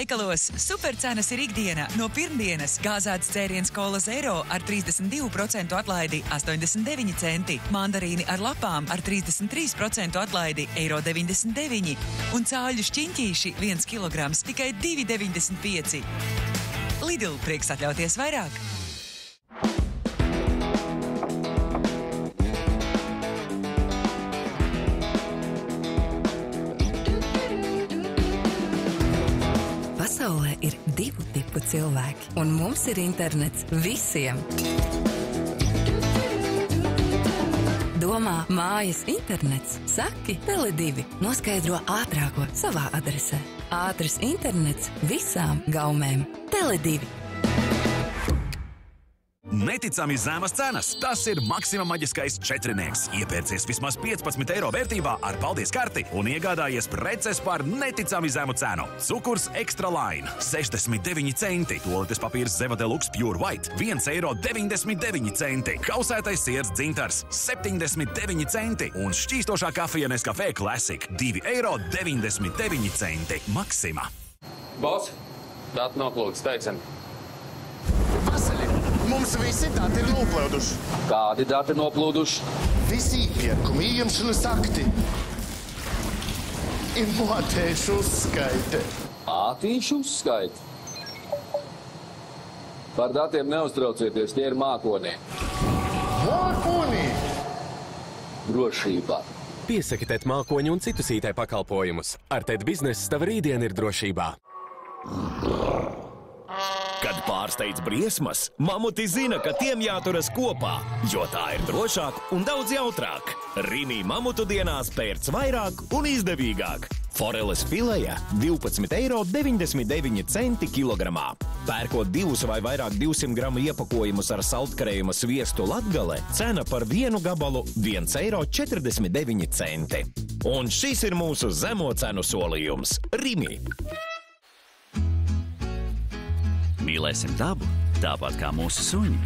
Veikalos supercenas ir ikdiena. No pirmdienas gāzētas dzēriens Cola Zero ar 32% atlaidi 89 centi, mandarīni ar lapām ar 33% atlaidi €1,99 un cāļu šķiņķīši 1 kilograms tikai €2,95. Lidl, prieks atļauties vairāk! Pasaulē ir 2 tipu cilvēki, un mums ir internets visiem. Domā, mājas internets? Saki Tele2. Noskaidro ātrāko savā adresē. Ātrs internets visām gaumēm. Tele2. Neticami zemas cenas. Tas ir Maxima maģiskais četrinieks. Iepērcies vismaz 15 eiro vērtībā ar paldies karti un iegādājies preces par neticami zemu cenu. Cukurs Extra Line 69 centi. Toaletes papīrs Zeva Deluxe Pure White 1,99 eiro. Kausētais sirds dzintars 79 centi. Un šķīstošā kafija Nescafé Classic 2,99 eiro. Maxima. Boss, dati noplūdes, teicam. Vasaļi, mums visi dati ir noplūduši. Kādi dati noplūduši? Visi iepirkumi, ieņemšanas akti. Ir motēšu uzskaite. Ātīšu uzskaite? Par datiem neuztraucieties, tie ir mākonī. Mākonī? Drošībā. Piesaki TET mākoņu un citus IT pakalpojumus. Ar TET biznesu tava rītdiena ir drošībā. Kad pārsteidz briesmas, mamuti zina, ka tiem jāturas kopā, jo tā ir drošāk un daudz jautrāk. Rimi mamutu dienās pērc vairāk un izdevīgāk. Foreles fileja 12,99 eiro kilogramā. Pērkot 2 vai vairāk 200 gramu iepakojumus ar saltkarējuma sviestu Latgale, cena par vienu gabalu 1,49 eiro. Un šis ir mūsu zemo cenu solījums – Rimi. Mīlēsim dabu, tāpat kā mūsu suņi.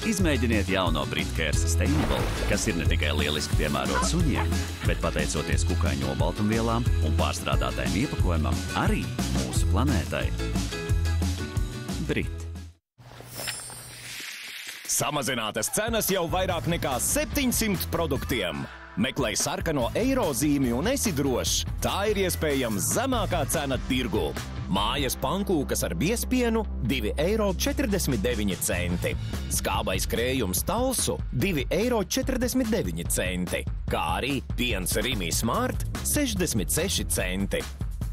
Izmēģiniet jauno Britcare Sustainable, kas ir ne tikai lieliski piemērots suņiem, bet pateicoties kukaiņu olbaltumvielām un pārstrādātajam iepakojumam, arī mūsu planētai. Brit. Samazinātas cenas jau vairāk nekā 700 produktiem. Meklēj sarkano eirozīmi un esi drošs. Tā ir iespējams zemākā cena tirgū. Mājas pankūkas ar biespienu 2,49 eiro. Skābais krējums Talsu 2,49 eiro. Kā arī piens Rimi Smart 66 centi.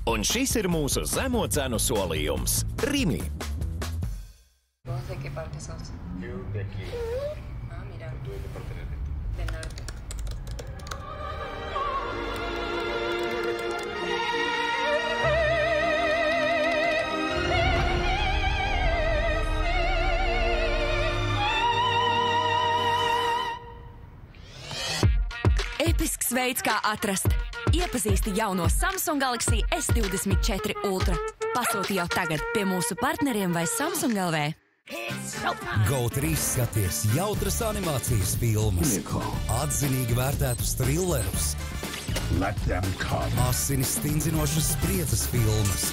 Un šis ir mūsu zemo cenu solījums – Rimi. ¿De qué parte sos? Yo de aquí. Ah, mira. ¿Tú de qué parte eres? Del norte. Episks veids, kā atrast. Iepazīsti jauno Samsung Galaxy S24 Ultra. Pasūti jau tagad pie mūsu partneriem vai Samsung LV. GO3 skaties jautras animācijas filmas, atzinīgi vērtētus thrillerus, asinis stingzinošas spriedzes filmas,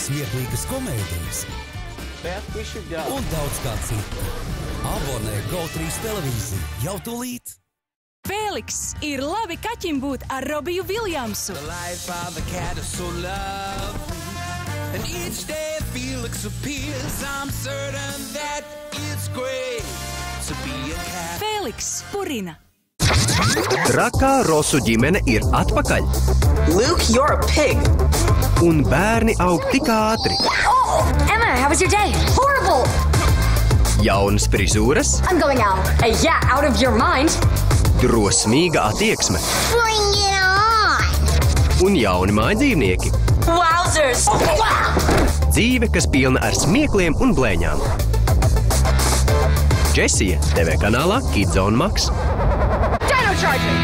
smieklīgas komēdijas un daudz kā citu. Abonē GO3 televīziju jau tūlīt! Fēliks, ir labi kaķim būt ar Robiju Viljamsu. And each day Felix appears, I'm certain that it's great to be a cat. Fēliks Purina. Trakā Rosu ģimene ir atpakaļ. Luke, you're a pig. Un bērni aug tik ātri. Oh, Emma, how was your day? Horrible. Jaunas frizūras. I'm going out. Yeah, out of your mind. Drosmīga attieksme. Bring it on. Un jauni mājdzīvnieki. Wowzers! Dzīve, kas pilna ar smiekliem un blēņām. Džesija TV kanālā Kidzone Max. Dino Charger!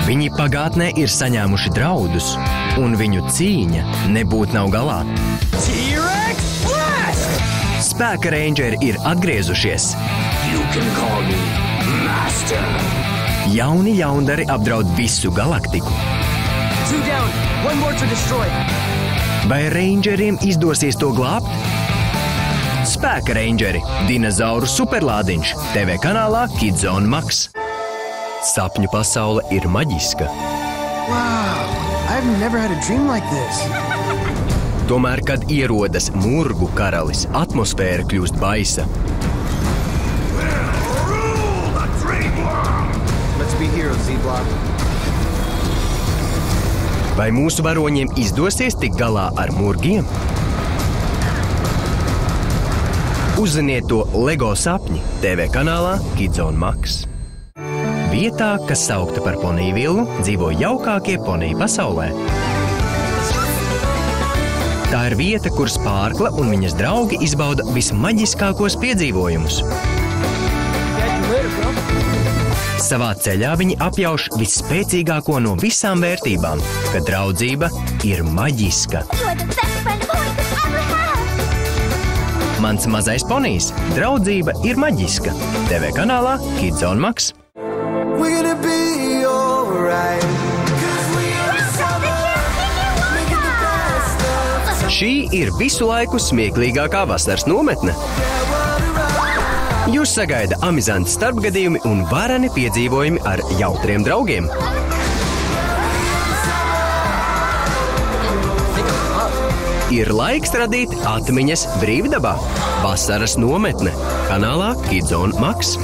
Viņi pagātnē ir saņēmuši draudus, un viņu cīņa nebūt nav galā. T-Rex Blast! Spēka Rangeri ir atgriezušies. You can call me Master. Jauni jaundari apdraud visu galaktiku. Two down. One more to destroy. Vai Rangeriem izdosies to glābt? Spēka Rangeri – dinozauru superlādiņš TV kanālā Kidzone Max. Sapņu pasaule ir maģiska. Wow, I've never had a dream like this. Tomēr, kad ierodas murgu karalis, atmosfēra kļūst baisa. Let's be heroes, Z-Block. Vai mūsu varoņiem izdosies tikt galā ar murgiem? Uzziniet to LEGO sapņi TV kanālā Kidzone Max. Vietā, kas saukta par poniju vilnu, dzīvo jaukākie poniju pasaulē. Tā ir vieta, kur Spārkla un viņas draugi izbauda vismaģiskākos piedzīvojumus. Savā ceļā viņi apjauš visspēcīgāko no visām vērtībām, ka draudzība ir maģiska. Mans mazais ponijs – draudzība ir maģiska. TV kanālā Kidzone Max. Šī ir visu laiku smieklīgākā vasaras nometne. Jūs sagaida amizanti starpgadījumi un vareni piedzīvojumi ar jautriem draugiem. Ir laiks radīt atmiņas brīvdabā. Vasaras nometne kanālā Kidzone Max.